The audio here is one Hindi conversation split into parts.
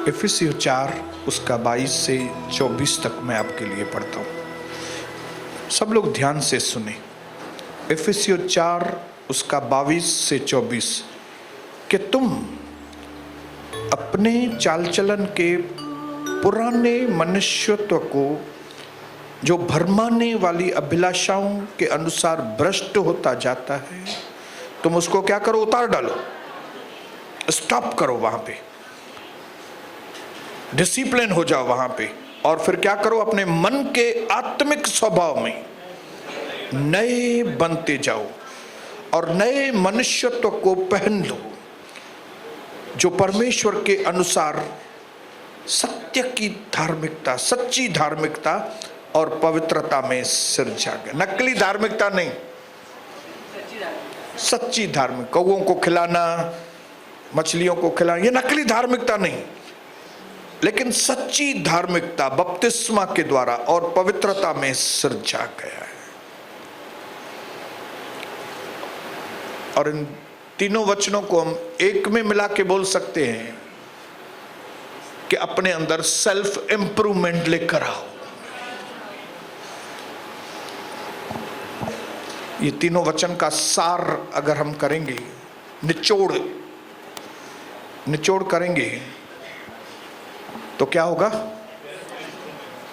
इफिसियों 4 उसका 22 से 24 तक मैं आपके लिए पढ़ता हूँ। सब लोग ध्यान से सुने। इफिसियों 4 उसका 22 से 24 कि तुम अपने चाल चलन के पुराने मनुष्यत्व को जो भरमाने वाली अभिलाषाओं के अनुसार भ्रष्ट होता जाता है, तुम उसको क्या करो? उतार डालो, स्टॉप करो, वहां पे डिसिप्लिन हो जाओ वहां पे। और फिर क्या करो? अपने मन के आत्मिक स्वभाव में नए बनते जाओ और नए मनुष्यत्व को पहन लो जो परमेश्वर के अनुसार सत्य की धार्मिकता, सच्ची धार्मिकता और पवित्रता में सिरजा गया। नकली धार्मिकता नहीं, सच्ची धार्मिक। कौओं को खिलाना, मछलियों को खिलाना, ये नकली धार्मिकता नहीं, लेकिन सच्ची धार्मिकता बपतिस्मा के द्वारा और पवित्रता में सिरजा गया है। और इन तीनों वचनों को हम एक में मिला के बोल सकते हैं कि अपने अंदर सेल्फ इंप्रूवमेंट लेकर आओ। ये तीनों वचन का सार अगर हम करेंगे, निचोड़ करेंगे, तो क्या होगा?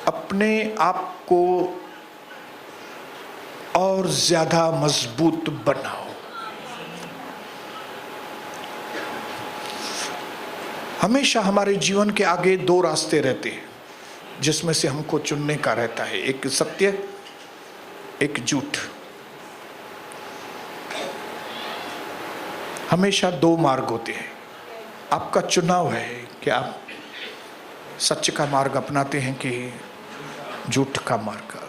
अपने आप को और ज्यादा मजबूत बनाओ। हमेशा हमारे जीवन के आगे दो रास्ते रहते हैं जिसमें से हमको चुनने का रहता है, एक सत्य, एक झूठ। हमेशा दो मार्ग होते हैं। आपका चुनाव है कि आप सच का मार्ग अपनाते हैं कि झूठ का मार्ग।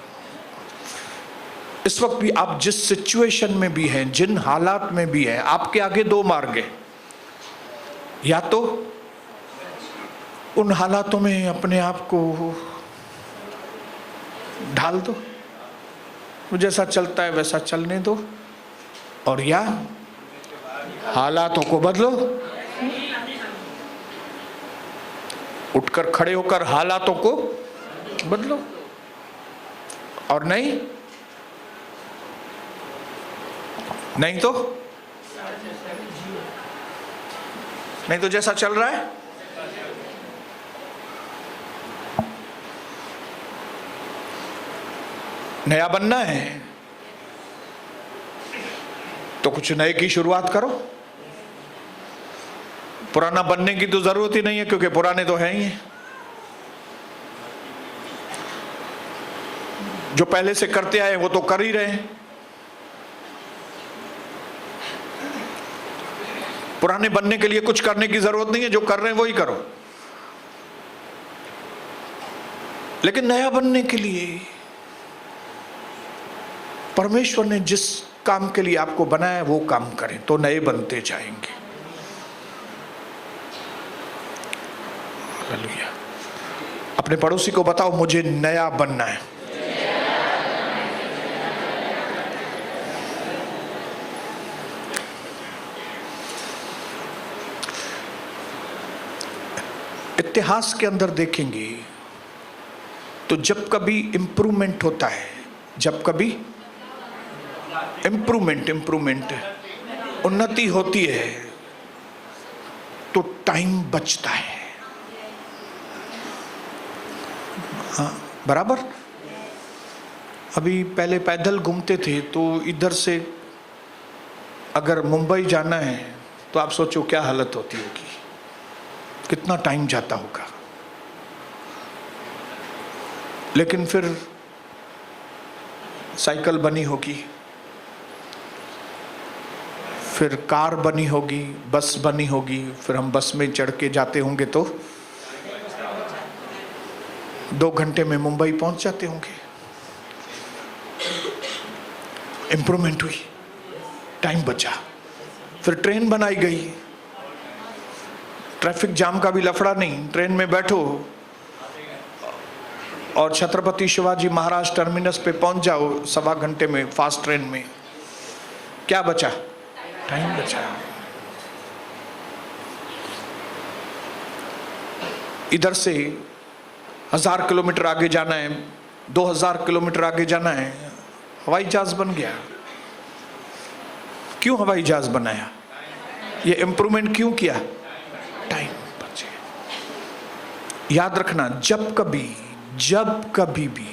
इस वक्त भी आप जिस सिचुएशन में भी हैं, जिन हालात में भी हैं, आपके आगे दो मार्ग हैं। या तो उन हालातों में अपने आप को ढाल दो, जैसा चलता है वैसा चलने दो, और या हालातों को बदलो, उठकर खड़े होकर हालातों को बदलो। और नहीं तो जैसा चल रहा है नया बनना है तो कुछ नए की शुरुआत करो। पुराना बनने की तो जरूरत ही नहीं है, क्योंकि पुराने तो हैं ही हैं। जो पहले से करते आए वो तो कर ही रहे हैं। पुराने बनने के लिए कुछ करने की जरूरत नहीं है, जो कर रहे हैं वो ही करो। लेकिन नया बनने के लिए परमेश्वर ने जिस काम के लिए आपको बनाया वो काम करें, तो नए बनते जाएंगे। हालेलुया। अपने पड़ोसी को बताओ, मुझे नया बनना है। इतिहास के अंदर देखेंगे तो जब कभी इंप्रूवमेंट होता है, जब कभी इंप्रूवमेंट उन्नति होती है, तो टाइम बचता है। हाँ, बराबर। अभी पहले पैदल घूमते थे तो इधर से अगर मुंबई जाना है तो आप सोचो क्या हालत होती होगी, कितना टाइम जाता होगा। लेकिन फिर साइकिल बनी होगी, फिर कार बनी होगी, बस बनी होगी, फिर हम बस में चढ़ के जाते होंगे तो 2 घंटे में मुंबई पहुंच जाते होंगे। इंप्रूवमेंट हुई, टाइम बचा। फिर ट्रेन बनाई गई, ट्रैफिक जाम का भी लफड़ा नहीं, ट्रेन में बैठो और छत्रपति शिवाजी महाराज टर्मिनस पे पहुंच जाओ 1.25 घंटे में, फास्ट ट्रेन में। क्या बचा? टाइम बचा। इधर से 1000 किलोमीटर आगे जाना है, 2000 किलोमीटर आगे जाना है, हवाई जहाज बन गया। क्यों हवाई जहाज बनाया? ये इंप्रूवमेंट क्यों किया? टाइम बचे। याद रखना, जब कभी भी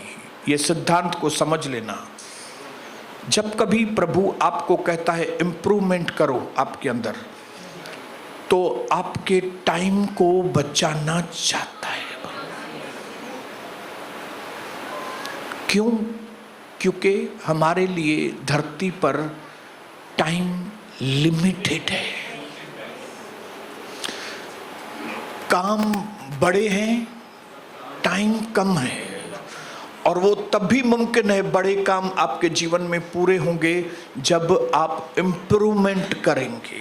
ये सिद्धांत को समझ लेना, जब कभी प्रभु आपको कहता है इंप्रूवमेंट करो आपके अंदर, तो आपके टाइम को बचाना चाहता है। क्यों? क्योंकि हमारे लिए धरती पर टाइम लिमिटेड है। काम बड़े हैं, टाइम कम है, और वो तभी मुमकिन है, बड़े काम आपके जीवन में पूरे होंगे जब आप इंप्रूवमेंट करेंगे।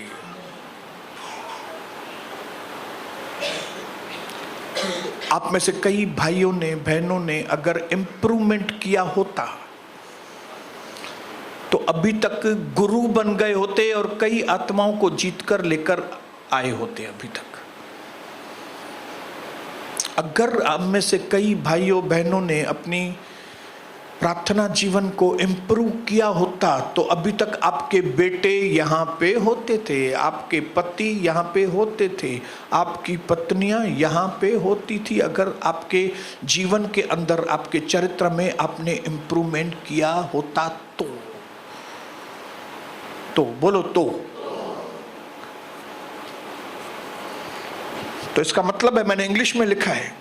आप में से कई भाइयों ने, बहनों ने अगर इंप्रूवमेंट किया होता तो अभी तक गुरु बन गए होते और कई आत्माओं को जीतकर लेकर आए होते। अभी तक अगर आप में से कई भाइयों बहनों ने अपनी प्रार्थना जीवन को इम्प्रूव किया होता तो अभी तक आपके बेटे यहाँ पे होते थे, आपके पति यहाँ पे होते थे, आपकी पत्नियाँ यहाँ पे होती थी। अगर आपके जीवन के अंदर, आपके चरित्र में आपने इम्प्रूवमेंट किया होता तो बोलो तो इसका मतलब है, मैंने इंग्लिश में लिखा है,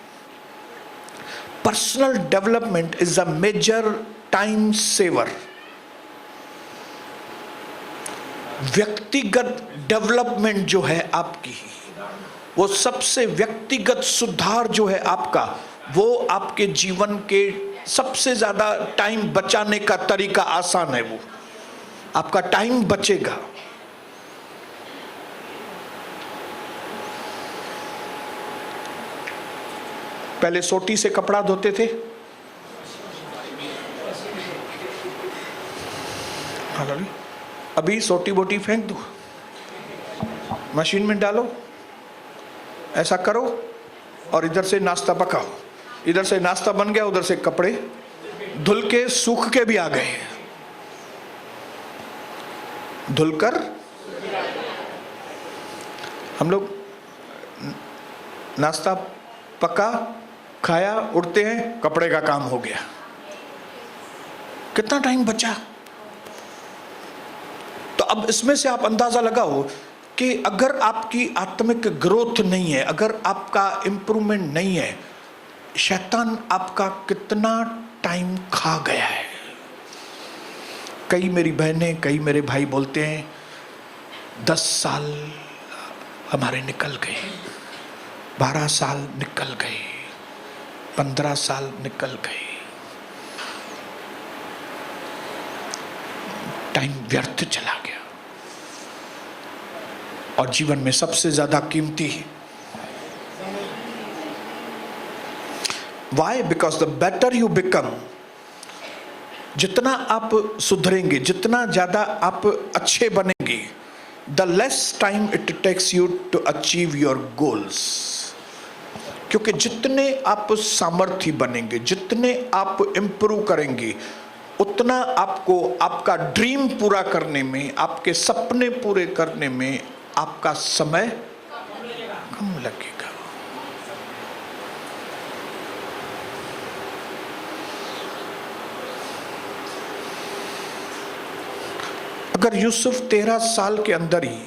personal development is a major time saver. व्यक्तिगत डेवलपमेंट जो है आपकी, वो सबसे व्यक्तिगत सुधार जो है आपका, वो आपके जीवन के सबसे ज्यादा टाइम बचाने का तरीका आसान है। वो आपका टाइम बचेगा। पहले सोटी से कपड़ा धोते थे, अभी सोटी बोटी फेंक दो, मशीन में डालो, ऐसा करो और इधर से नाश्ता पकाओ। इधर से नाश्ता बन गया, उधर से कपड़े धुल के सूख के भी आ गए, धुलकर हम लोग नाश्ता पका, खाया, उठते हैं, कपड़े का काम हो गया। कितना टाइम बचा? तो अब इसमें से आप अंदाजा लगाओ कि अगर आपकी आत्मिक ग्रोथ नहीं है, अगर आपका इंप्रूवमेंट नहीं है, शैतान आपका कितना टाइम खा गया है। कई मेरी बहनें, कई मेरे भाई बोलते हैं 10 साल हमारे निकल गए, 12 साल निकल गए, 15 साल निकल गए, टाइम व्यर्थ चला गया। और जीवन में सबसे ज्यादा कीमती, why? Because the better you become, जितना आप सुधरेंगे, जितना ज्यादा आप अच्छे बनेंगे, the less time it takes you to achieve your goals. क्योंकि जितने आप सामर्थ्य बनेंगे, जितने आप इंप्रूव करेंगे, उतना आपको आपका ड्रीम पूरा करने में, आपके सपने पूरे करने में आपका समय कम लगेगा। अगर यूसुफ 13 साल के अंदर ही,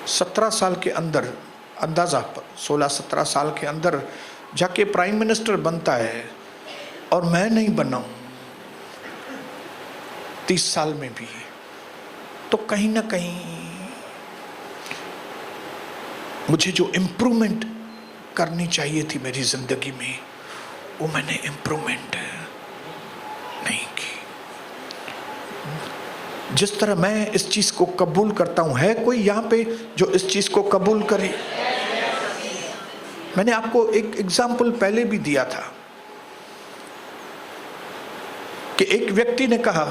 17 साल के अंदर, अंदाजा 16-17 साल के अंदर जाके प्राइम मिनिस्टर बनता है और मैं नहीं बना हूं 30 साल में भी, तो कहीं ना कहीं मुझे जो इम्प्रूवमेंट करनी चाहिए थी मेरी जिंदगी में, वो मैंने इम्प्रूवमेंट नहीं की। जिस तरह मैं इस चीज को कबूल करता हूं, है कोई यहां पे जो इस चीज को कबूल करे? मैंने आपको एक एग्जाम्पल पहले भी दिया था कि एक व्यक्ति ने कहा,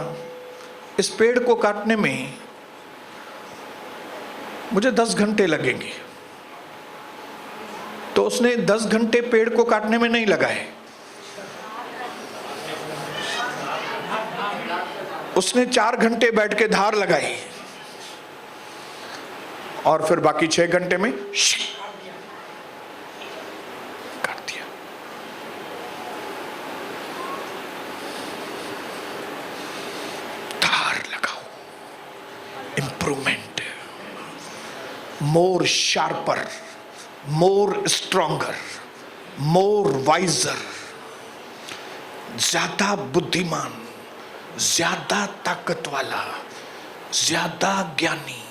इस पेड़ को काटने में मुझे 10 घंटे लगेंगे। तो उसने 10 घंटे पेड़ को काटने में नहीं लगाए, उसने 4 घंटे बैठ के धार लगाई और फिर बाकी 6 घंटे में काट दिया। धार लगाओ, इंप्रूवमेंट, मोर शार्पर, मोर स्ट्रॉन्गर, मोर वाइजर, ज्यादा बुद्धिमान, ज्यादा ताकत वाला, ज्यादा ज्ञानी,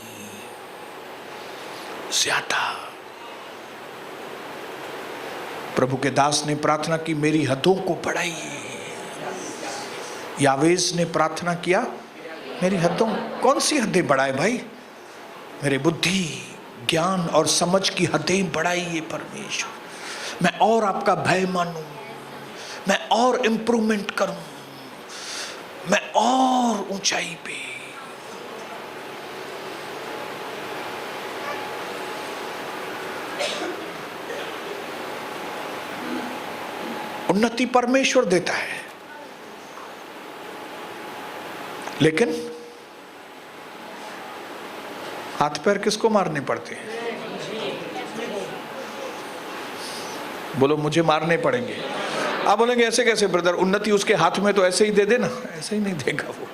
ज्यादा। प्रभु के दास ने प्रार्थना की, मेरी हदों को बढ़ाइए। यावेज ने प्रार्थना किया, मेरी हदों, कौन सी हदें बढ़ाए भाई? मेरे बुद्धि, ज्ञान और समझ की हदें बढ़ाइए परमेश्वर। मैं और आपका भय मानूं, मैं और इंप्रूवमेंट करूं, मैं और ऊंचाई पे। उन्नति परमेश्वर देता है, लेकिन हाथ पैर किसको मारने पड़ते हैं? बोलो मुझे मारने पड़ेंगे। आप बोलेंगे ऐसे कैसे ब्रदर, उन्नति उसके हाथ में तो ऐसे ही दे देना। ऐसे ही नहीं देगा वो,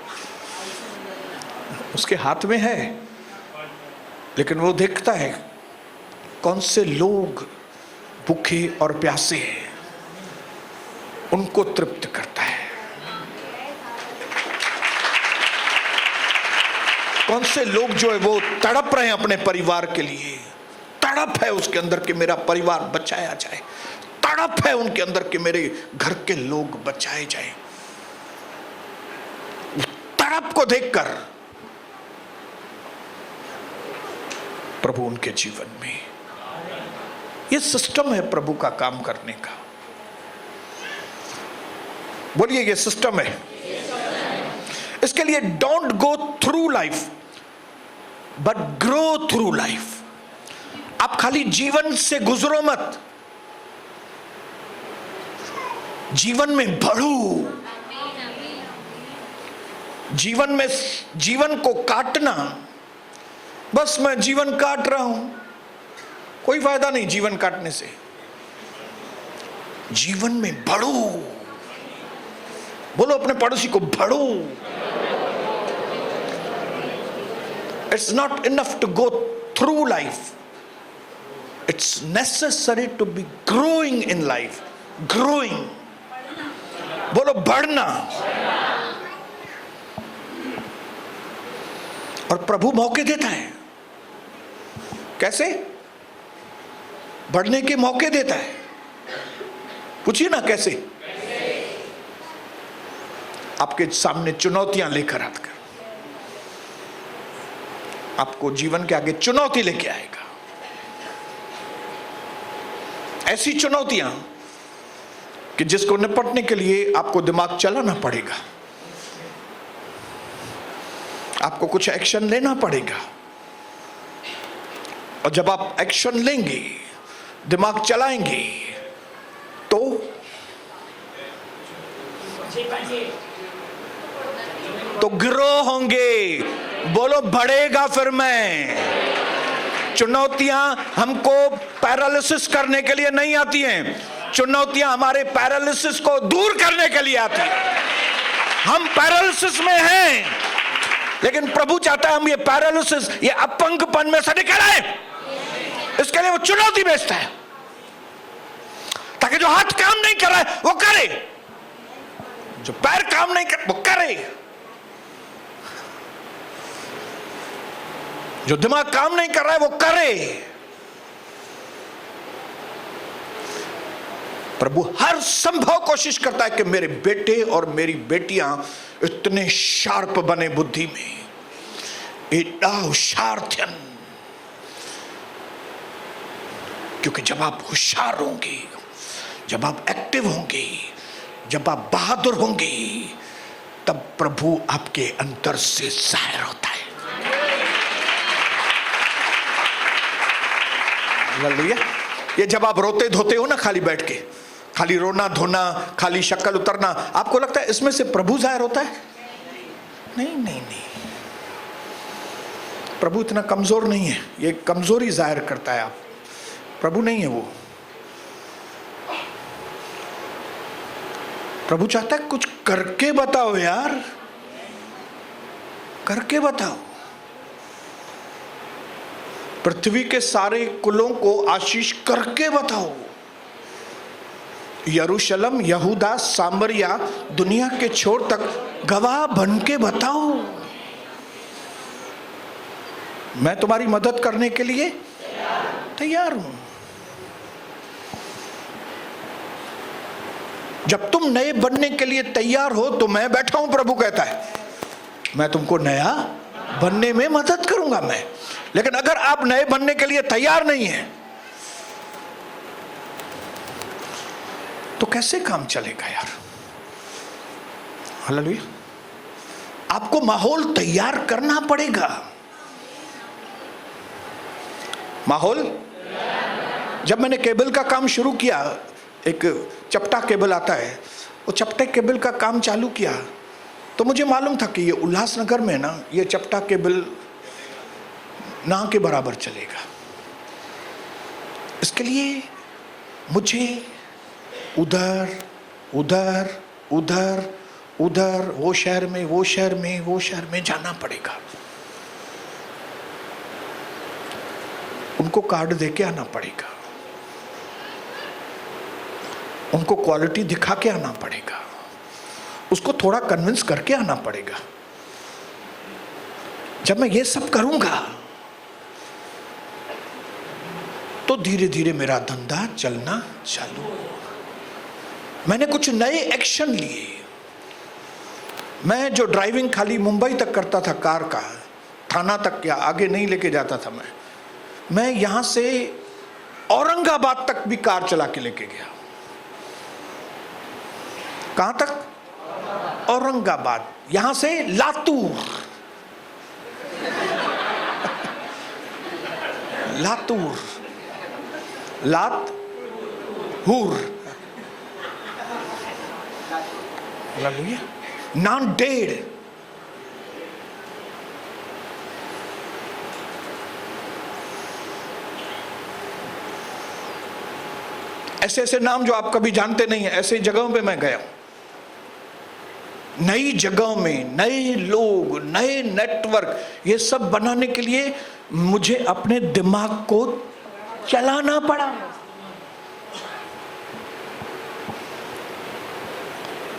उसके हाथ में है, लेकिन वो देखता है कौन से लोग भूखे और प्यासे हैं, उनको तृप्त करता है। कौन से लोग जो है वो तड़प रहे हैं अपने परिवार के लिए, तड़प है उसके अंदर कि मेरा परिवार बचाया जाए, तड़प है उनके अंदर कि मेरे घर के लोग बचाए जाए। तड़प को देखकर प्रभु उनके जीवन में, यह सिस्टम है प्रभु का काम करने का। बोलिए ये सिस्टम है। इसके लिए don't go through life but grow through life. आप खाली जीवन से गुजरो मत, जीवन में बढ़ो। जीवन में, जीवन को काटना, बस मैं जीवन काट रहा हूं, कोई फायदा नहीं जीवन काटने से। जीवन में बढ़ो। बोलो अपने पड़ोसी को, बढ़ो। It's not enough to go through life. It's necessary to be growing in life. Growing. बोलो बढ़ना। और प्रभु मौके देता है। कैसे? बढ़ने के मौके देता है। पूछिए ना कैसे? आपके सामने चुनौतियां लेकर आकर आपको जीवन के आगे चुनौती लेके आएगा। ऐसी चुनौतियां कि जिसको निपटने के लिए आपको दिमाग चलाना पड़ेगा, आपको कुछ एक्शन लेना पड़ेगा। और जब आप एक्शन लेंगे, दिमाग चलाएंगे, तो ग्रो होंगे। बोलो बढ़ेगा। फिर मैं, चुनौतियां हमको पैरालिसिस करने के लिए नहीं आती हैं, चुनौतियां हमारे पैरालिसिस को दूर करने के लिए आती हैं। हम पैरालिसिस में हैं, लेकिन प्रभु चाहता है हम ये पैरालिसिस, ये अपंगपन में से निकल आए। इसके लिए वो चुनौती भेजता है, ताकि जो हाथ काम नहीं कर रहा है वो करे, जो पैर काम नहीं कर वो करे, जो दिमाग काम नहीं कर रहा है वो करे। प्रभु हर संभव कोशिश करता है कि मेरे बेटे और मेरी बेटियां इतने शार्प बने बुद्धि में, एडा होशियार थियन। क्योंकि जब आप होशियार होंगे, जब आप एक्टिव होंगे, जब आप बहादुर होंगे, तब प्रभु आपके अंदर से जाहिर होता है। हालेलुया। ये जब आप रोते धोते हो ना खाली बैठ के, खाली रोना धोना, खाली शक्ल उतरना, आपको लगता है इसमें से प्रभु जाहिर होता है? नहीं नहीं नहीं, प्रभु इतना कमजोर नहीं है, ये कमजोरी जाहिर करता है। आप प्रभु नहीं है वो। प्रभु चाहता है कुछ करके बताओ यार, करके बताओ। पृथ्वी के सारे कुलों को आशीष करके बताओ। यरूशलेम, यहूदा, सामरिया, दुनिया के छोर तक गवाह बन के बताओ, मैं तुम्हारी मदद करने के लिए तैयार हूं। जब तुम नए बनने के लिए तैयार हो तो मैं बैठा हूं, प्रभु कहता है, मैं तुमको नया बनने में मदद करूंगा मैं। लेकिन अगर आप नए बनने के लिए तैयार नहीं हैं तो कैसे काम चलेगा यार? हालेलुया। आपको माहौल तैयार करना पड़ेगा। माहौल, जब मैंने केबल का काम शुरू किया, एक चपटा केबल आता है, वो चपटे केबल का काम चालू किया तो मुझे मालूम था कि ये उल्लासनगर में ना ये चपटा केबल ना के बराबर चलेगा। इसके लिए मुझे उधर उधर उधर उधर, वो शहर में वो शहर में वो शहर में जाना पड़ेगा, उनको कार्ड देके आना पड़ेगा, उनको क्वालिटी दिखा के आना पड़ेगा, उसको थोड़ा कन्विंस करके आना पड़ेगा। जब मैं ये सब करूंगा तो धीरे धीरे मेरा धंधा चलना चालू। मैंने कुछ नए एक्शन लिए। मैं जो ड्राइविंग खाली मुंबई तक करता था, कार का थाना तक या आगे नहीं लेके जाता था, मैं यहां से औरंगाबाद तक भी कार चला के लेके गया। कहां तक? औरंगाबाद। यहां से लातूर लातूर, लातूर, नांदेड़, ऐसे ऐसे नाम जो आप कभी जानते नहीं है, ऐसे जगहों पे मैं गया। नई जगहों में नए लोग, नए नेटवर्क, ये सब बनाने के लिए मुझे अपने दिमाग को चलाना पड़ा।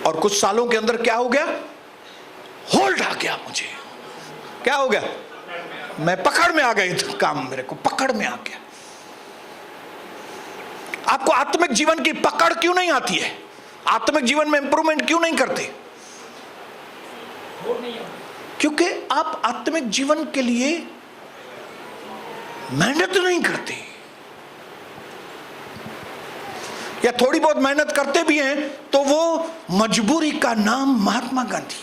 और कुछ सालों के अंदर क्या हो गया? होल्ड आ गया मुझे। क्या हो गया? मैं पकड़ में आ गई, काम मेरे को पकड़ में आ गया। आपको आत्मिक जीवन की पकड़ क्यों नहीं आती है? आत्मिक जीवन में इंप्रूवमेंट क्यों नहीं करते? क्योंकि आप आत्मिक जीवन के लिए मेहनत नहीं करते, या थोड़ी बहुत मेहनत करते भी हैं तो वो मजबूरी का नाम महात्मा गांधी।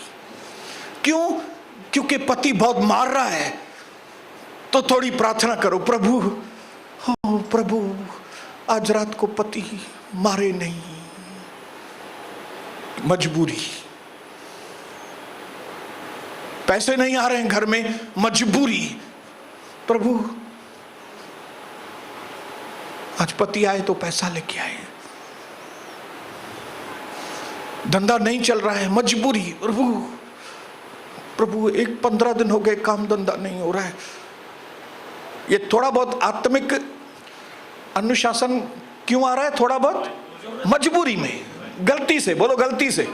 क्यों? क्योंकि पति बहुत मार रहा है तो थोड़ी प्रार्थना करो, प्रभु हो प्रभु आज रात को पति मारे नहीं। मजबूरी। पैसे नहीं आ रहे हैं घर में, मजबूरी, प्रभु आज पति आए तो पैसा लेके आए। धंधा नहीं चल रहा है, मजबूरी, प्रभु प्रभु 15 दिन हो गए काम धंधा नहीं हो रहा है। ये थोड़ा बहुत आत्मिक अनुशासन क्यों आ रहा है? थोड़ा बहुत मजबूरी में, गलती से, बोलो गलती से।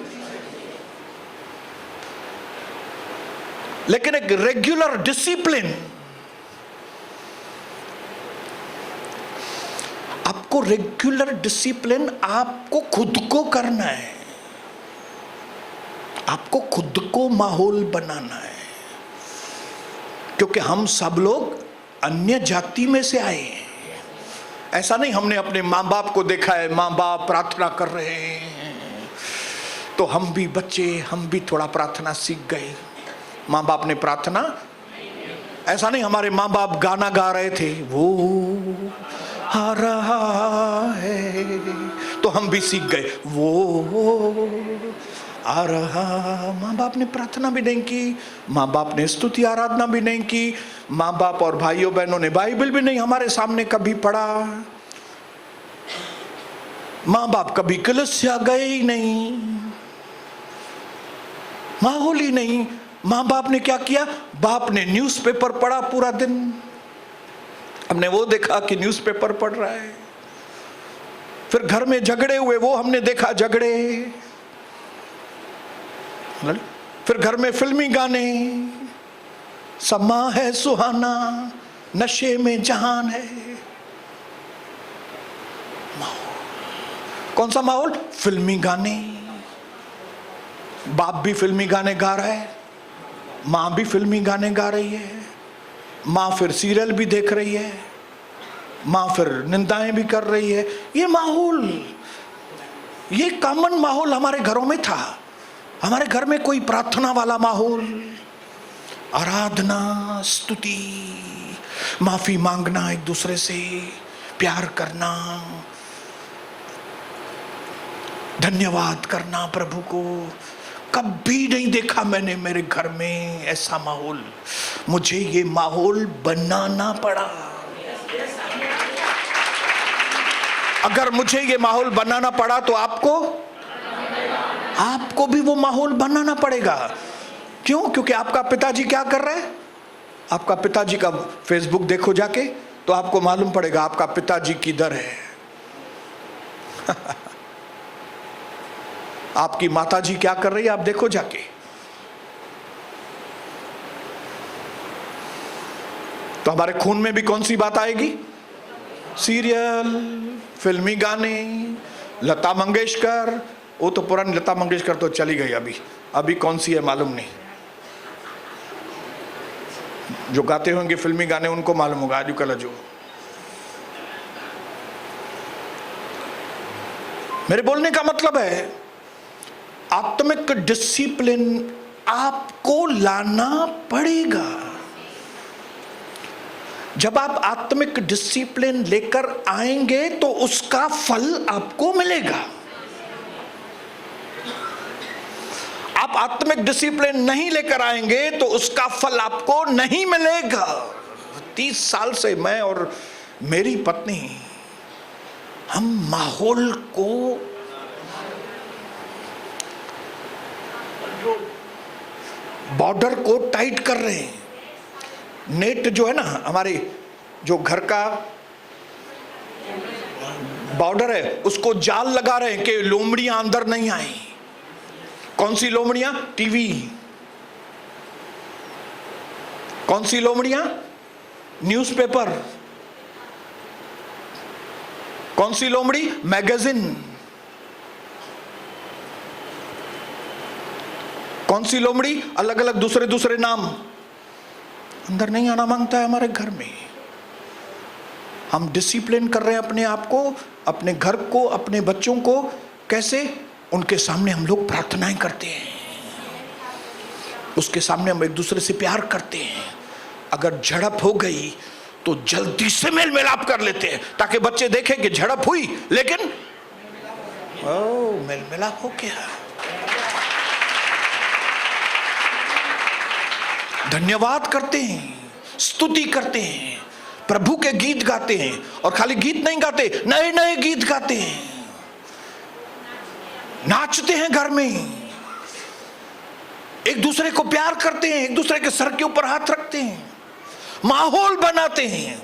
लेकिन एक रेगुलर डिसिप्लिन, आपको रेगुलर डिसिप्लिन आपको खुद को करना है, आपको खुद को माहौल बनाना है। क्योंकि हम सब लोग अन्य जाति में से आए हैं। ऐसा नहीं हमने अपने माँ बाप को देखा है, माँ बाप प्रार्थना कर रहे हैं तो हम भी बच्चे, हम भी थोड़ा प्रार्थना सीख गए। माँ बाप ने प्रार्थना, ऐसा नहीं हमारे माँ बाप गाना गा रहे थे, वो आ रहा तो हम भी सीख गए, वो आ रहा। माँ बाप ने प्रार्थना भी नहीं की, माँ बाप ने स्तुति आराधना भी नहीं की, माँ बाप और भाइयों बहनों ने बाइबल भी नहीं हमारे सामने कभी पढ़ा, माँ बाप कभी कलीसिया गए ही नहीं, माहौल ही नहीं। माँ बाप ने क्या किया? बाप ने न्यूज़पेपर पढ़ा पूरा दिन, हमने वो देखा कि न्यूज़पेपर पढ़ रहा है। फिर घर में झगड़े हुए, वो हमने देखा झगड़े। फिर घर में फिल्मी गाने, समा है सुहाना, नशे में जहान है। कौन सा माहौल? फिल्मी गाने। बाप भी फिल्मी गाने गा रहा है, माँ भी फिल्मी गाने गा रही है, माँ फिर सीरियल भी देख रही है, माँ फिर निंदाएं भी कर रही है। ये माहौल, ये कॉमन माहौल हमारे घरों में था। हमारे घर में कोई प्रार्थना वाला माहौल, आराधना, स्तुति, माफी मांगना, एक दूसरे से प्यार करना, धन्यवाद करना प्रभु को, कभी नहीं देखा मैंने मेरे घर में ऐसा माहौल। मुझे ये माहौल बनाना पड़ा। अगर मुझे ये माहौल बनाना पड़ा तो आपको भी वो माहौल बनाना पड़ेगा। क्यों? क्योंकि आपका पिताजी क्या कर रहे हैं? आपका पिताजी का फेसबुक देखो जाके, तो आपको मालूम पड़ेगा आपका पिताजी किधर है। आपकी माताजी क्या कर रही है, आप देखो जाके। तो हमारे खून में भी कौन सी बात आएगी? सीरियल, फिल्मी गाने, लता मंगेशकर। वो तो पुरानी लता मंगेशकर तो चली गई, अभी कौन सी है मालूम नहीं। जो गाते होंगे फिल्मी गाने उनको मालूम होगा आजकल। जो मेरे बोलने का मतलब है, आत्मिक डिसिप्लिन आपको लाना पड़ेगा। जब आप आत्मिक डिसिप्लिन लेकर आएंगे तो उसका फल आपको मिलेगा। आप आत्मिक डिसिप्लिन नहीं लेकर आएंगे तो उसका फल आपको नहीं मिलेगा। 30 साल से मैं और मेरी पत्नी, हम माहौल को, बॉर्डर को टाइट कर रहे हैं। नेट जो है ना, हमारे जो घर का बॉर्डर है, उसको जाल लगा रहे हैं कि लोमड़ियां अंदर नहीं आए। कौन सी लोमड़ियां? टीवी। कौन सी लोमड़ियां? न्यूज़पेपर। कौन सी लोमड़ी? मैगजीन। कौन सी लोमड़ी? अलग अलग दूसरे नाम। अंदर नहीं आना मांगता है हमारे घर में। हम डिसिप्लिन कर रहे हैं अपने आप को, अपने घर को, अपने बच्चों को। कैसे? उनके सामने हम लोग प्रार्थनाएं करते हैं, उसके सामने हम एक दूसरे से प्यार करते हैं। अगर झड़प हो गई तो जल्दी से मेल मिलाप कर लेते हैं, ताकि बच्चे देखें कि झड़प हुई लेकिन मेल मिलाप हो गया। धन्यवाद करते हैं, स्तुति करते हैं, प्रभु के गीत गाते हैं। और खाली गीत नहीं गाते, नए नए गीत गाते हैं, नाचते हैं घर में, एक दूसरे को प्यार करते हैं, एक दूसरे के सर के ऊपर हाथ रखते हैं, माहौल बनाते हैं,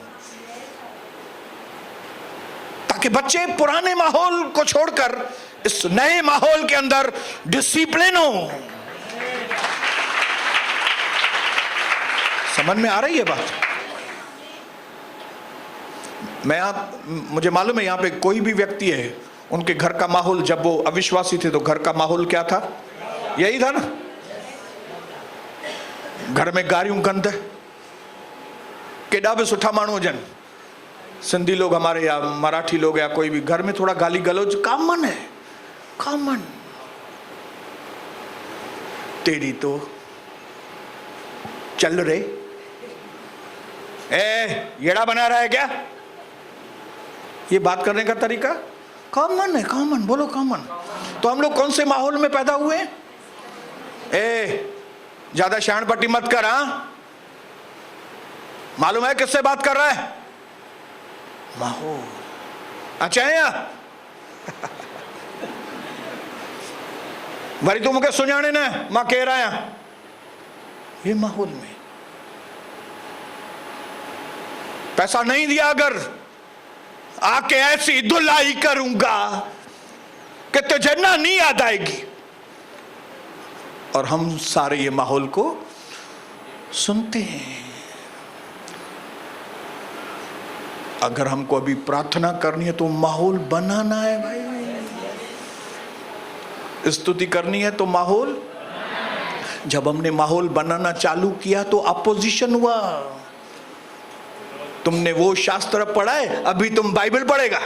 ताकि बच्चे पुराने माहौल को छोड़कर इस नए माहौल के अंदर डिसिप्लिन हो। समझ में आ रही है बात? मुझे मालूम है यहाँ पे कोई भी व्यक्ति है, उनके घर का माहौल, जब वो अविश्वासी थे तो घर का माहौल क्या था? यही था ना। घर में गारियों गंद, केड़ा भी सुठा मानू जन, सिंधी लोग हमारे या मराठी लोग या कोई भी, घर में थोड़ा गाली गलौज कॉमन है, कॉमन। तेरी तो चल रहे, येड़ा बना रहा है क्या? ये बात करने का तरीका कॉमन है, कॉमन, बोलो कॉमन। तो हम लोग कौन से माहौल में पैदा हुए? ज्यादा शान पट्टी मत कर। हाँ, मालूम है किससे बात कर रहा है? माहौल। अच्छा है या वरी तू मुझे सुझाने न मां कह रहा है ये माहौल में पैसा नहीं दिया अगर आके ऐसी धुलाई करूंगा कि तुझे ना नहीं याद आएगी। और हम सारे ये माहौल को सुनते हैं। अगर हमको अभी प्रार्थना करनी है तो माहौल बनाना है भाई, स्तुति करनी है तो माहौल। जब हमने माहौल बनाना चालू किया तो अपोजिशन हुआ। तुमने वो शास्त्र पढ़ा है, अभी तुम बाइबल पढ़ेगा।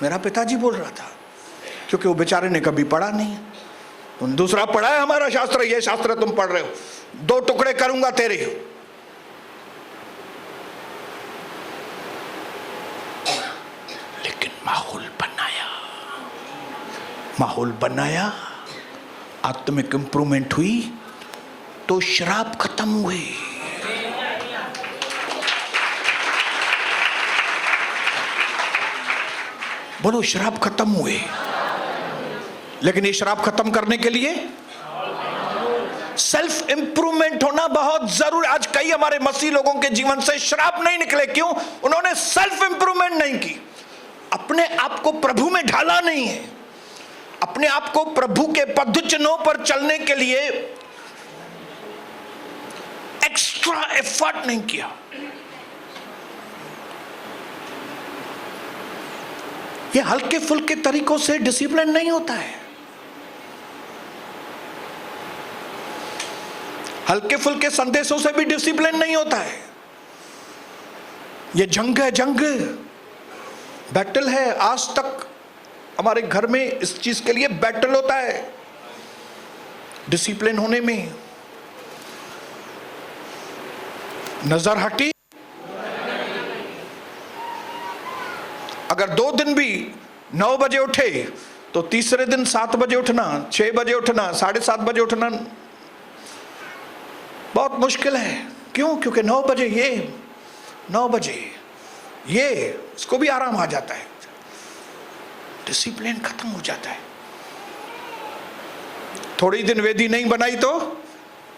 मेरा पिताजी बोल रहा था, क्योंकि वो बेचारे ने कभी पढ़ा नहीं। तुम दूसरा पढ़ा है हमारा शास्त्र, ये शास्त्र तुम पढ़ रहे हो, 2 टुकड़े करूंगा तेरे। लेकिन माहौल बनाया, आत्मिक इंप्रूवमेंट हुई तो शराब खत्म हुए। बोलो शराब खत्म हुए। लेकिन ये शराब खत्म करने के लिए सेल्फ इंप्रूवमेंट होना बहुत जरूरी। आज कई हमारे मसीह लोगों के जीवन से शराब नहीं निकले, क्यों? उन्होंने सेल्फ इंप्रूवमेंट नहीं की, अपने आप को प्रभु में ढाला नहीं है, अपने आप को प्रभु के पदचिन्हों पर चलने के लिए एक्स्ट्रा एफर्ट नहीं किया। ये हल्के फुल्के तरीकों से डिसिप्लिन नहीं होता है। हल्के फुल्के संदेशों से भी डिसिप्लिन नहीं होता है। ये जंग है, जंग बैटल है। आज तक हमारे घर में इस चीज के लिए बैटल होता है, डिसिप्लिन होने में। नजर हटी, अगर 2 दिन भी 9 बजे उठे तो तीसरे दिन 7 बजे उठना, 6 बजे उठना, 7:30 बजे उठना बहुत मुश्किल है। क्यों? क्योंकि 9 बजे ये इसको भी आराम आ जाता है, डिसिप्लिन खत्म हो जाता है। थोड़ी दिन वेदी नहीं बनाई तो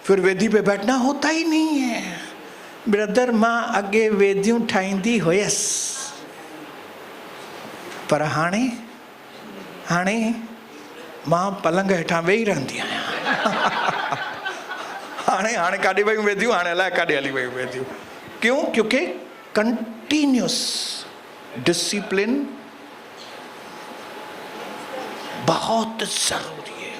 फिर वेदी पे बैठना होता ही नहीं है। ब्रदर मां अगे वेदियों ठाईंदी होयस, पर हाणे मां पलंग हेठां वेही रहंदी आहियां। हाणे काॾे वयूं वेदियूं, हाणे अलाए काॾे हली वयूं वेदियूं। क्यों? क्योंकि कंटिन्यूस डिसिप्लिन बहुत जरूरी है।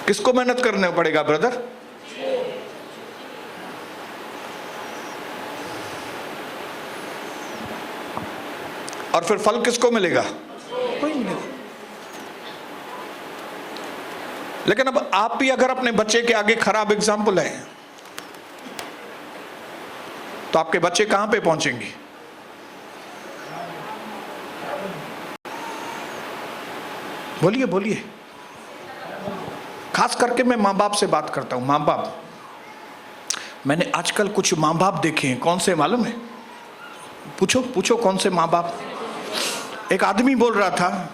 किसको मेहनत करना पड़ेगा ब्रदर? और फिर फल किसको मिलेगा? कोई नहीं। लेकिन अब आप भी अगर अपने बच्चे के आगे खराब एग्जाम्पल है तो आपके बच्चे कहां पे पहुंचेंगे? बोलिए बोलिए। खास करके मैं माँ बाप से बात करता हूं। माँ बाप, मैंने आजकल कुछ माँ बाप देखे हैं। कौन से मालूम है? पूछो कौन से माँ बाप। एक आदमी बोल रहा था,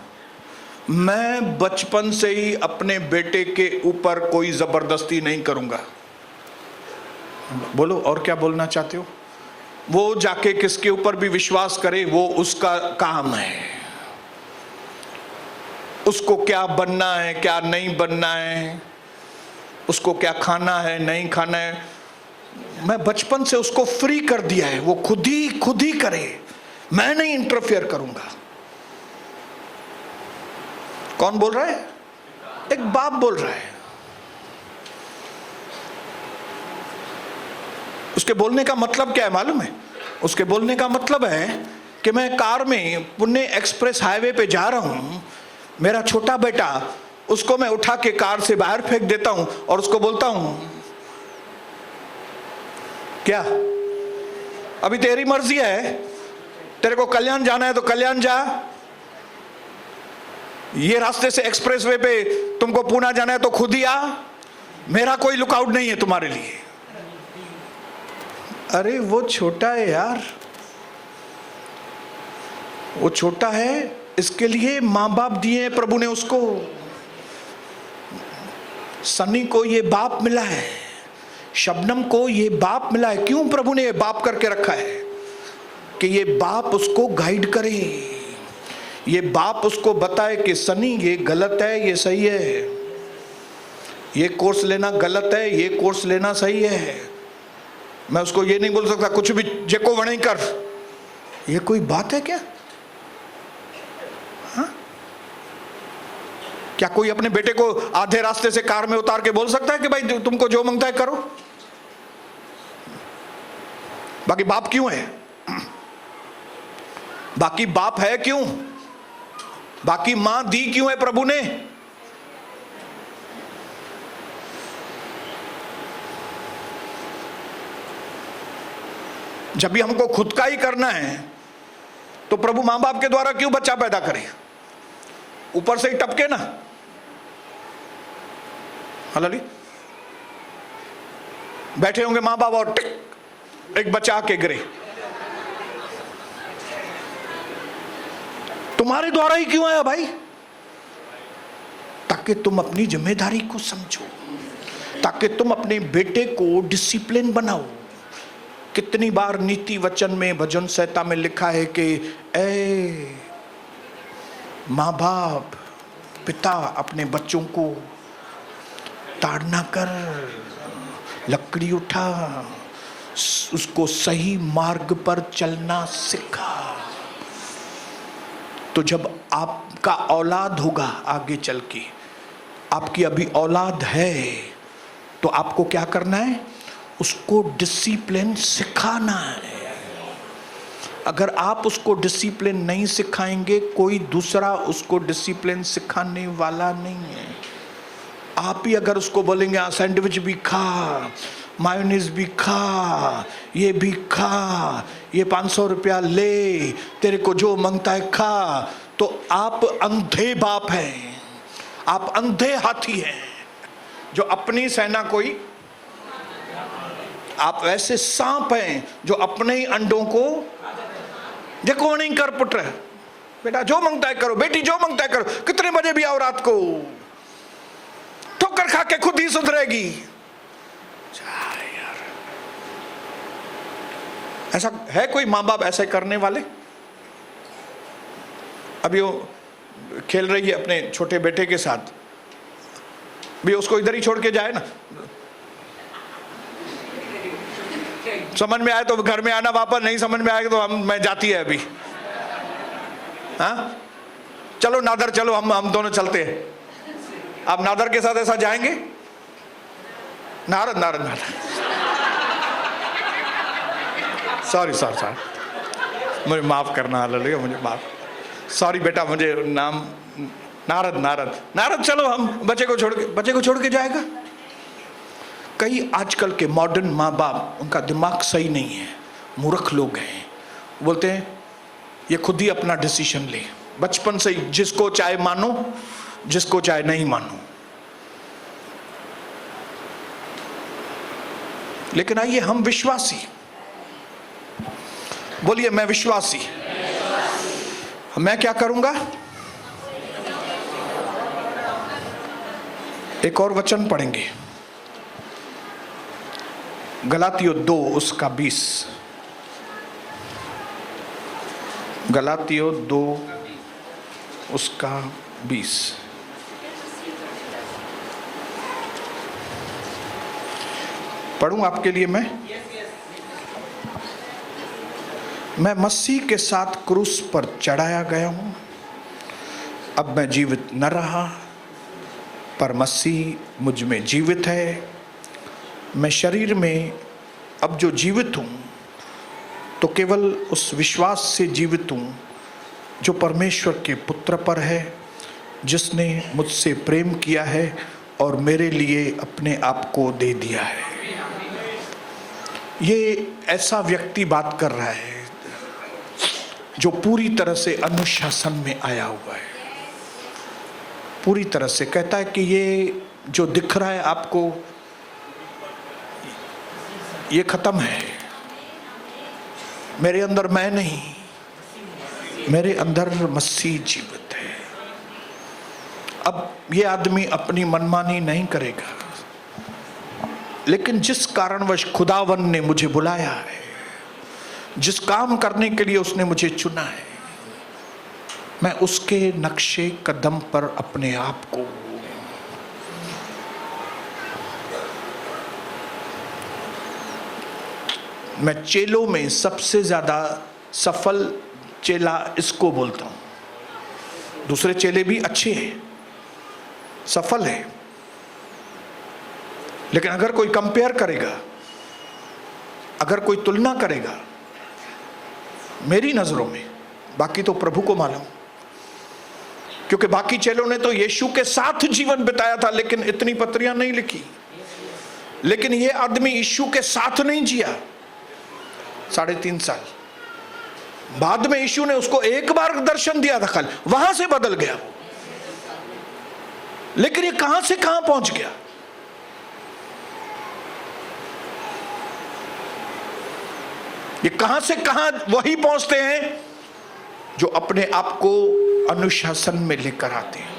मैं बचपन से ही अपने बेटे के ऊपर कोई जबरदस्ती नहीं करूंगा। बोलो और क्या बोलना चाहते हो? वो जाके किसके ऊपर भी विश्वास करे, वो उसका काम है। उसको क्या बनना है, क्या नहीं बनना है, उसको क्या खाना है, नहीं खाना है, मैं बचपन से उसको फ्री कर दिया है। वो खुद ही करे, मैं नहीं इंटरफेयर करूंगा। कौन बोल रहा है? एक बाप बोल रहा है। उसके बोलने का मतलब क्या है मालूम है? उसके बोलने का मतलब है कि मैं कार में पुणे एक्सप्रेस हाईवे पे जा रहा हूं, मेरा छोटा बेटा, उसको मैं उठा के कार से बाहर फेंक देता हूं और उसको बोलता हूं क्या अभी तेरी मर्जी है, तेरे को कल्याण जाना है तो कल्याण जा, ये रास्ते से एक्सप्रेसवे पे तुमको पूना जाना है तो खुद ही आ, मेरा कोई लुकआउट नहीं है तुम्हारे लिए। अरे वो छोटा है यार, वो छोटा है, इसके लिए मां बाप दिए प्रभु ने उसको। सनी को ये बाप मिला है, शबनम को ये बाप मिला है। क्यों प्रभु ने ये बाप करके रखा है? कि ये बाप उसको गाइड करे, ये बाप उसको बताए कि सनी ये गलत है, ये सही है, ये कोर्स लेना गलत है, ये कोर्स लेना सही है। मैं उसको ये नहीं बोल सकता कुछ भी जेको वणे कर, ये कोई बात है क्या? हाँ? क्या कोई अपने बेटे को आधे रास्ते से कार में उतार के बोल सकता है कि भाई तुमको जो मांगता है करो? बाकी बाप क्यों है? बाकी बाप है क्यों? बाकी मां दी क्यों है प्रभु ने? जब भी हमको खुद का ही करना है तो प्रभु मां बाप के द्वारा क्यों बच्चा पैदा करे? ऊपर से ही टपके ना। हालांकि बैठे होंगे मां बाप और टिक एक बच्चा आके गिरे, तुम्हारे द्वारा ही क्यों आया भाई? ताकि तुम अपनी जिम्मेदारी को समझो, ताकि तुम अपने बेटे को डिसिप्लिन बनाओ। कितनी बार नीति वचन में, भजन संहिता में लिखा है कि ए माँ बाप, पिता अपने बच्चों को ताड़ना कर, लकड़ी उठा, उसको सही मार्ग पर चलना सिखा। तो जब आपका औलाद होगा आगे चल के, आपकी अभी औलाद है, तो आपको क्या करना है? उसको डिसिप्लिन सिखाना है। अगर आप उसको डिसिप्लिन नहीं सिखाएंगे, कोई दूसरा उसको डिसिप्लिन सिखाने वाला नहीं है। आप ही अगर उसको बोलेंगे सैंडविच भी खा, मायोनीज भी खा, ये भी खा, ये 500 रुपया ले, तेरे को जो मांगता है खा, तो आप अंधे बाप हैं, आप अंधे हाथी हैं जो अपनी सेना कोई, आप वैसे सांप हैं जो अपने ही अंडों को देखो नहीं कर पुत्र। बेटा जो मांगता है करो, बेटी जो मांगता है करो, कितने बजे भी आओ रात को, ठोकर खा के खुद ही सुधरेगी। यार ऐसा है कोई माँ बाप ऐसे करने वाले? अभी वो खेल रही है अपने छोटे बेटे के साथ, भी उसको इधर ही छोड़ के जाए ना, समझ में आए तो घर में आना वापस, नहीं समझ में आएगा तो मैं जाती है अभी। हाँ चलो नादर, चलो हम दोनों चलते हैं। आप नादर के साथ ऐसा जाएंगे? नारद नारद नारद सॉरी, मुझे माफ करना, हालेलुया, मुझे माफ, सॉरी बेटा, मुझे नाम नारद नारद नारद। चलो हम बच्चे को छोड़ के जाएगा। कई आजकल के मॉडर्न माँ बाप, उनका दिमाग सही नहीं है, मूर्ख लोग हैं। बोलते हैं ये खुद ही अपना डिसीजन ले, बचपन से ही, जिसको चाहे मानो, जिसको चाहे नहीं मानो। लेकिन आइए हम विश्वासी, बोलिए मैं विश्वासी। मैं क्या करूंगा? एक और वचन पढ़ेंगे, गलातियों 2 उसका 20। गलातियों 2 उसका 20। पढ़ूं आपके लिए मैं मसीह के साथ क्रूस पर चढ़ाया गया हूं। अब मैं जीवित न रहा, पर मसीह मुझ में जीवित है। मैं शरीर में अब जो जीवित हूँ तो केवल उस विश्वास से जीवित हूँ जो परमेश्वर के पुत्र पर है, जिसने मुझसे प्रेम किया है और मेरे लिए अपने आप को दे दिया है। ये ऐसा व्यक्ति बात कर रहा है जो पूरी तरह से अनुशासन में आया हुआ है, पूरी तरह से कहता है कि ये जो दिख रहा है आपको, ये खत्म है। मेरे अंदर मैं नहीं, मेरे अंदर मसीह जीवित है। अब ये आदमी अपनी मनमानी नहीं करेगा, लेकिन जिस कारणवश खुदावन ने मुझे बुलाया है, जिस काम करने के लिए उसने मुझे चुना है, मैं उसके नक्शे कदम पर अपने आप को मैं चेलों में सबसे ज्यादा सफल चेला इसको बोलता हूं। दूसरे चेले भी अच्छे हैं, सफल है, लेकिन अगर कोई कंपेयर करेगा, अगर कोई तुलना करेगा मेरी नजरों में, बाकी तो प्रभु को मालूम, क्योंकि बाकी चेलों ने तो यीशु के साथ जीवन बिताया था लेकिन इतनी पत्रियां नहीं लिखी। लेकिन यह आदमी यीशु के साथ नहीं जिया 3.5 साल। बाद में यीशु ने उसको एक बार दर्शन दिया था खाली, वहां से बदल गया वो। लेकिन ये कहां से कहां पहुंच गया। ये कहां से कहां वही पहुंचते हैं जो अपने आप को अनुशासन में लेकर आते हैं।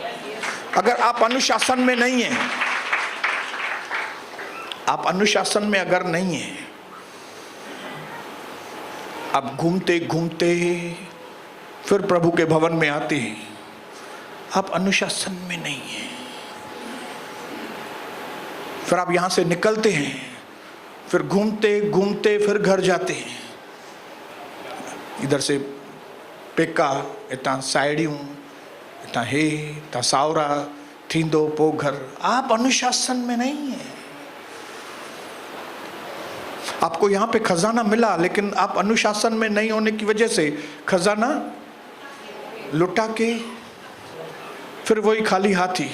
अगर आप अनुशासन में नहीं हैं, आप अनुशासन में अगर नहीं हैं, आप घूमते घूमते फिर प्रभु के भवन में आते हैं, आप अनुशासन में नहीं हैं। फिर आप यहां से निकलते हैं, फिर घूमते घूमते फिर घर जाते हैं। इधर से पेका इतना साइडियूं इतना हे इतना सावरा थींदो पो घर। आप अनुशासन में नहीं है। आपको यहां पे खजाना मिला, लेकिन आप अनुशासन में नहीं होने की वजह से खजाना लुटा के फिर वही खाली हाथी।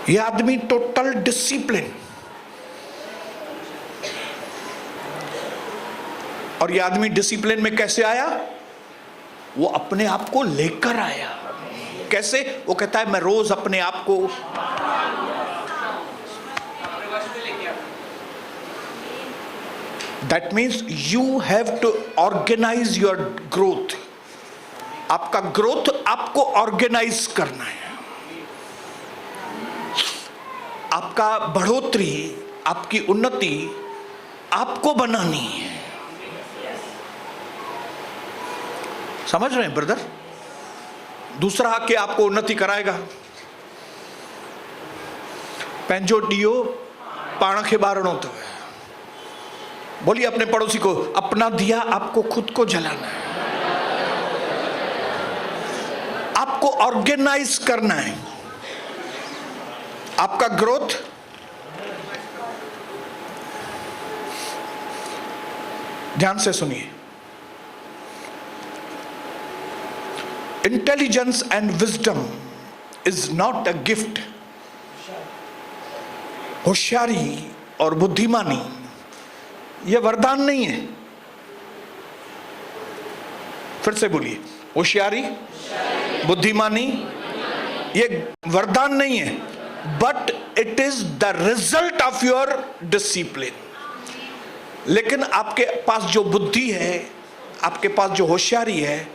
यह आदमी टोटल डिसिप्लिन, और यह आदमी डिसिप्लिन में कैसे आया? वो अपने आप को लेकर आया। कैसे? वो कहता है मैं रोज अपने आप को, that means you have to organise your growth. आपका ग्रोथ आपको ऑर्गेनाइज करना है। आपका बढ़ोतरी, आपकी उन्नति आपको बनानी है। समझ रहे हैं ब्रदर? दूसरा आके आपको उन्नति कराएगा। पंहिंजो ॾियो पाण खे ॿारणो अथव। बोलिए अपने पड़ोसी को, अपना दिया आपको खुद को जलाना है। आपको ऑर्गेनाइज करना है। आपका ग्रोथ ध्यान से सुनिए। Intelligence and wisdom is not a gift. होशियारी और बुद्धिमानी यह वरदान नहीं है। फिर से बोलिए, होशियारी बुद्धिमानी ये वरदान नहीं है, but it is the result of your discipline. लेकिन आपके पास जो बुद्धि है, आपके पास जो होशियारी है,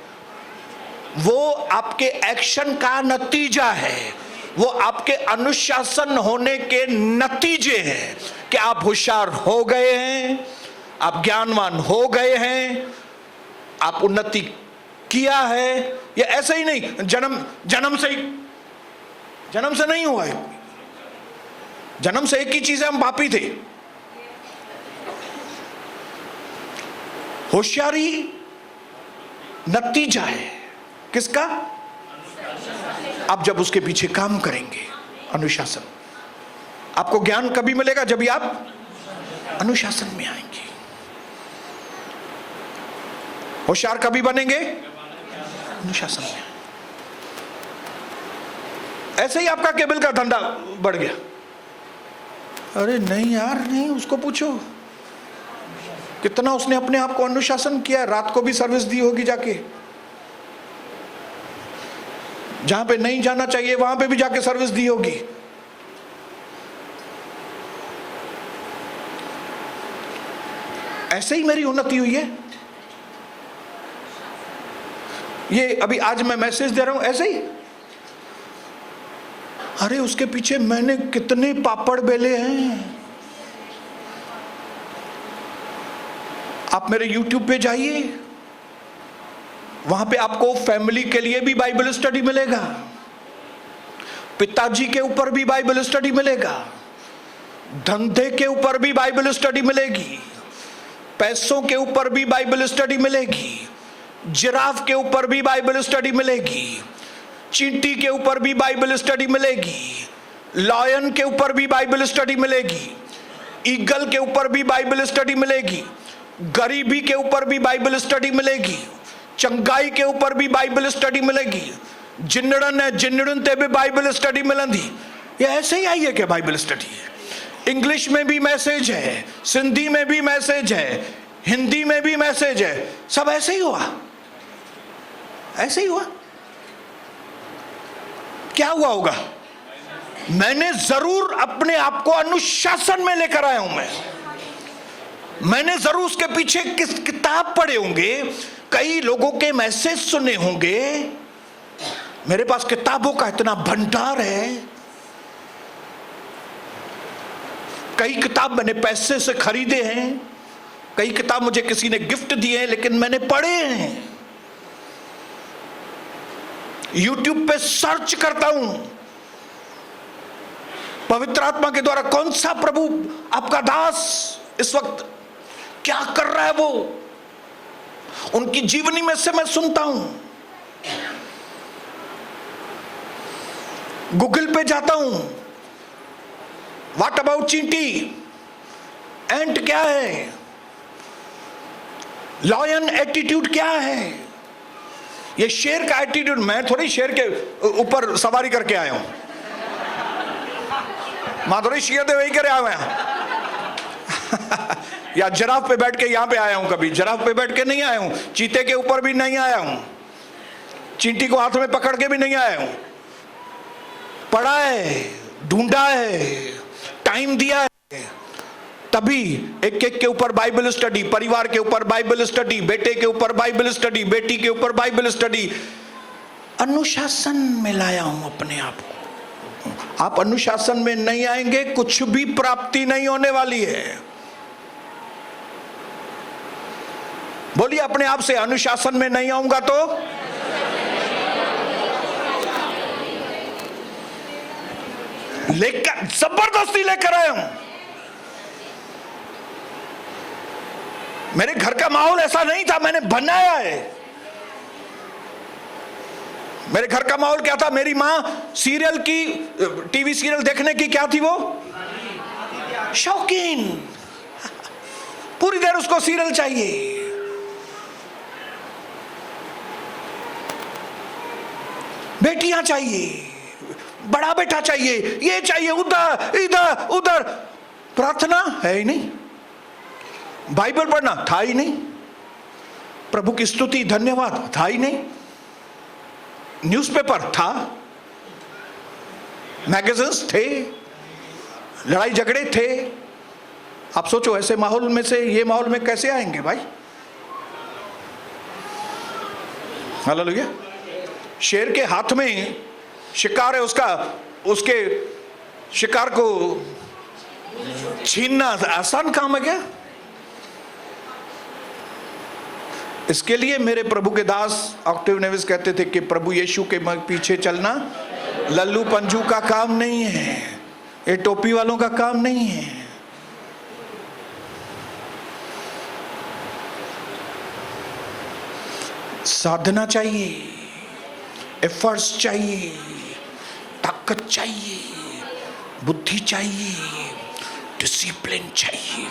वो आपके एक्शन का नतीजा है। वो आपके अनुशासन होने के नतीजे हैं कि आप होशियार हो गए हैं, आप ज्ञानवान हो गए हैं, आप उन्नति किया है। ये ऐसे ही नहीं जन्म से नहीं हुआ है। जन्म से एक ही चीज है, हम पापी थे। होशियारी नतीजा है किसका? आप जब उसके पीछे काम करेंगे, अनुशासन। आपको ज्ञान कभी मिलेगा? जब भी आप अनुशासन में आएंगे। होशियार कभी बनेंगे? अनुशासन में। ऐसे ही आपका केबल का धंधा बढ़ गया। अरे नहीं यार, नहीं, उसको पूछो। कितना उसने अपने आप को अनुशासन किया, रात को भी सर्विस दी होगी जाके, जहां पे नहीं जाना चाहिए वहां पे भी जाके सर्विस दी होगी। ऐसे ही मेरी उन्नति हुई है। ये अभी आज मैं मैसेज दे रहा हूं ऐसे ही। अरे उसके पीछे मैंने कितने पापड़ बेले हैं। आप मेरे YouTube पे जाइए, वहां पे आपको फैमिली के लिए भी बाइबल स्टडी मिलेगा, पिताजी के ऊपर भी बाइबल स्टडी मिलेगा, धंधे के ऊपर भी बाइबल स्टडी मिलेगी, पैसों के ऊपर भी बाइबल स्टडी मिलेगी, जिराफ के ऊपर भी बाइबल स्टडी मिलेगी, चींटी के ऊपर भी बाइबल स्टडी मिलेगी, लॉयन के ऊपर भी बाइबल स्टडी मिलेगी, ईगल के ऊपर भी बाइबल स्टडी मिलेगी, गरीबी के ऊपर भी बाइबल स्टडी मिलेगी, चंगाई के ऊपर भी बाइबल स्टडी मिलेगी, जिन्नड़न है जिन्नड़न ते भी बाइबल स्टडी मिलंदी। ये ऐसे ही आई है क्या बाइबल स्टडी? इंग्लिश में भी मैसेज है, सिंधी में भी मैसेज है, हिंदी में भी मैसेज है, सब ऐसे ही हुआ, ऐसे ही हुआ। क्या हुआ होगा? मैंने जरूर अपने आप को अनुशासन में लेकर आया हूं। मैंने जरूर उसके पीछे किस किताब पढ़े होंगे, कई लोगों के मैसेज सुने होंगे। मेरे पास किताबों का इतना भंडार है। कई किताब मैंने पैसे से खरीदे हैं, कई किताब मुझे किसी ने गिफ्ट दिए हैं, लेकिन मैंने पढ़े हैं। YouTube पे सर्च करता हूं, पवित्र आत्मा के द्वारा कौन सा प्रभु आपका दास इस वक्त क्या कर रहा है, वो उनकी जीवनी में से मैं सुनता हूं। गूगल पे जाता हूं, व्हाट अबाउट चींटी, एंट क्या है, लॉयन एटीट्यूड क्या है, ये शेर का एटीट्यूड। मैं थोड़ी शेर के ऊपर सवारी करके आया हूं, माधुरी शेर दे वही करे आया हूं या जिराफ पे बैठ के यहां पे आया हूं। कभी जिराफ पे बैठ के नहीं आया हूं, चीते के ऊपर भी नहीं आया हूं, चींटी को हाथ में पकड़ के भी नहीं आया हूं। पढ़ा है, ढूंढा है, टाइम दिया है, तभी एक एक के ऊपर बाइबल स्टडी, परिवार के ऊपर बाइबल स्टडी, बेटे के ऊपर बाइबल स्टडी, बेटी के ऊपर बाइबल स्टडी। अनुशासन में लाया हूं अपने आप को। आप अनुशासन में नहीं आएंगे, कुछ भी प्राप्ति नहीं होने वाली है। बोलिए अपने आप से, अनुशासन में नहीं आऊंगा तो लेकर, जबरदस्ती लेकर आया हूं। मेरे घर का माहौल ऐसा नहीं था, मैंने बनाया है। मेरे घर का माहौल क्या था? मेरी मां सीरियल की, टीवी सीरियल देखने की क्या थी, वो शौकीन, पूरी देर उसको सीरियल चाहिए। बेटियां चाहिए, बड़ा बेटा चाहिए, ये चाहिए, उधर इधर उधर। प्रार्थना है ही नहीं, बाइबल पढ़ना था ही नहीं, प्रभु की स्तुति धन्यवाद था ही नहीं, न्यूज़पेपर था, मैगजीन्स थे, लड़ाई झगड़े थे। आप सोचो ऐसे माहौल में से ये माहौल में कैसे आएंगे भाई? हालेलुया। शेर के हाथ में शिकार है, उसका, उसके शिकार को छीनना आसान काम है क्या? इसके लिए मेरे प्रभु के दास ऑक्टेव नेविस कहते थे कि प्रभु यीशु के पीछे चलना लल्लू पंजू का काम नहीं है, ये टोपी वालों का काम नहीं है। साधना चाहिए, एफर्ट्स चाहिए, ताकत चाहिए, बुद्धि चाहिए, डिसिप्लिन चाहिए,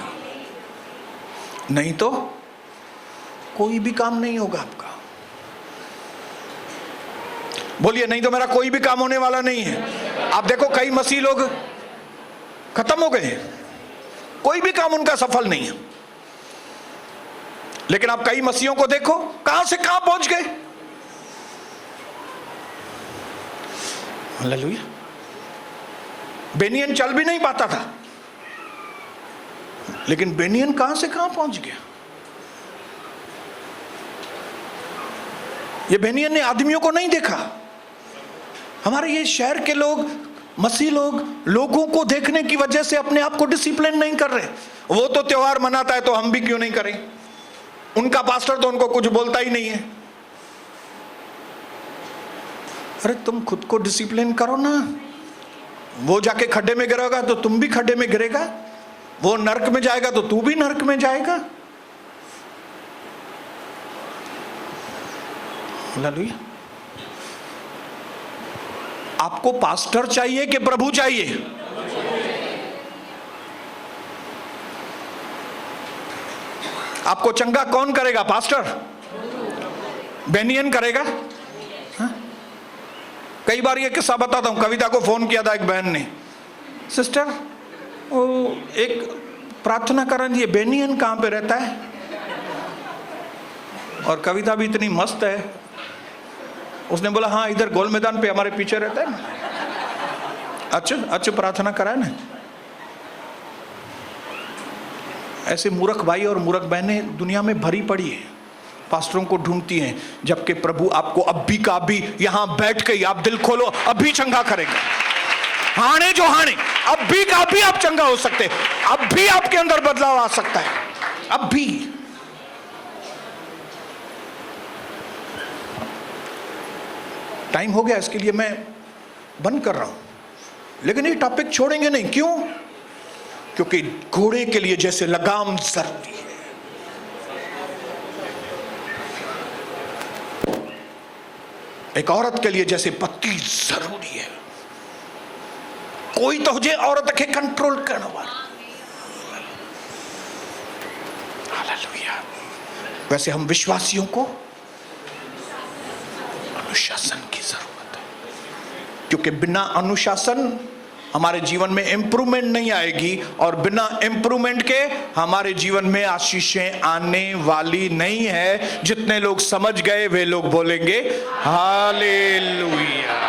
नहीं तो कोई भी काम नहीं होगा आपका। बोलिए, नहीं तो मेरा कोई भी काम होने वाला नहीं है। आप देखो कई मसीह लोग खत्म हो गए, कोई भी काम उनका सफल नहीं है। लेकिन आप कई मसीहों को देखो, कहां से कहां पहुंच गए। हालेलुया। बेनियन चल भी नहीं पाता था, लेकिन बेनियन कहां से कहां पहुंच गया। ये बेनियन ने आदमियों को नहीं देखा। हमारे ये शहर के लोग, मसीह लोग, लोगों को देखने की वजह से अपने आप को डिसिप्लिन नहीं कर रहे। वो तो त्योहार मनाता है तो हम भी क्यों नहीं करें। उनका पास्टर तो उनको कुछ बोलता ही नहीं है। अरे तुम खुद को डिसिप्लिन करो ना। वो जाके खड्डे में गिरेगा तो तुम भी खड्डे में गिरेगा, वो नरक में जाएगा तो तू भी नरक में जाएगा। हालेलुया। आपको पास्टर चाहिए कि प्रभु चाहिए? आपको चंगा कौन करेगा? पास्टर? बेनियन करेगा? हाँ? कई बार ये किस्सा बताता हूं। कविता को फोन किया था एक बहन ने, सिस्टर वो एक प्रार्थना करन, ये बेनियन कहां पे रहता है? और कविता भी इतनी मस्त है, उसने बोला हाँ इधर गोल मैदान पे हमारे पीछे रहता है ना। अच्छा प्रार्थना करा है ना। ऐसे मूर्ख भाई और मूर्ख बहनें दुनिया में भरी पड़ी है, पास्टरों को ढूंढती हैं, जबकि प्रभु आपको अभी का अभी यहां बैठ के, आप दिल खोलो, अभी चंगा करेगा। हाने जो हाने, अभी का अभी आप चंगा हो सकते, अभी आपके अंदर बदलाव आ सकता है। अभी टाइम हो गया, इसके लिए मैं बंद कर रहा हूं, लेकिन ये टॉपिक छोड़ेंगे नहीं। क्यों? क्योंकि घोड़े के लिए जैसे लगाम जरूरी है, एक औरत के लिए जैसे पति जरूरी है। कोई तो मुझे औरत के कंट्रोल करने वाला। हालेलुया। वैसे हम विश्वासियों को अनुशासन की जरूरत है, क्योंकि बिना अनुशासन हमारे जीवन में इंप्रूवमेंट नहीं आएगी, और बिना इंप्रूवमेंट के हमारे जीवन में आशीषें आने वाली नहीं है। जितने लोग समझ गए वे लोग बोलेंगे हालेलुया।